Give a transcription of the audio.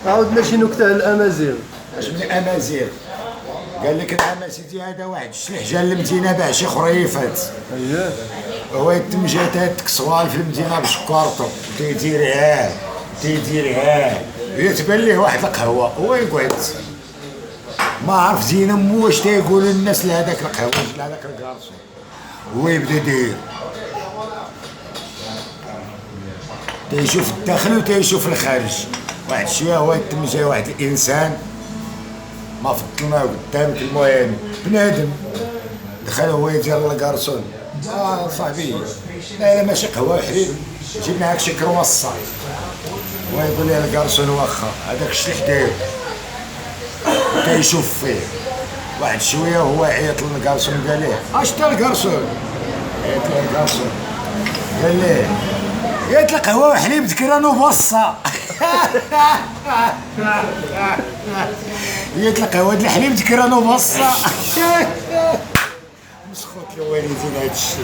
عاودنا شي نكته على الامازيغ. اش من الامازيغ؟ قال لك العام سيدي هذا واحد الشلح جا للمدينه باع شي خريفات. اييه. هو يتم جات هاد الكسوال في المدينه بشكارطو تيديرها يتبان ليه واحد القهوه هو يقعد ما عرف زين مو واش تيقول الناس لهذاك القهوه لهذاك الكارسون. هو يبدا داير تيشوف الداخل وتيشوف الخارج. واحد شويه هو يتم جاي واحد الانسان ما فضلناه قدامك المهم بنادم دخل هو يدير للكارسون. صاحبي لا ماشي قهوه وحليب جيب معاك شي كرواسون. هو يقول لي الكارسون واخا هذاك الشلح داير تيشوف فيه. واحد شويه هو عيط للكارسون قال ليه اش تا الكارسون؟ عيط للكارسون قال ليه قالت لك قهوه وحليب ذكران وبصه. قالت لك قهوه الحليب ذكران وبصه. مسخوط الوالدين هاد الشيء.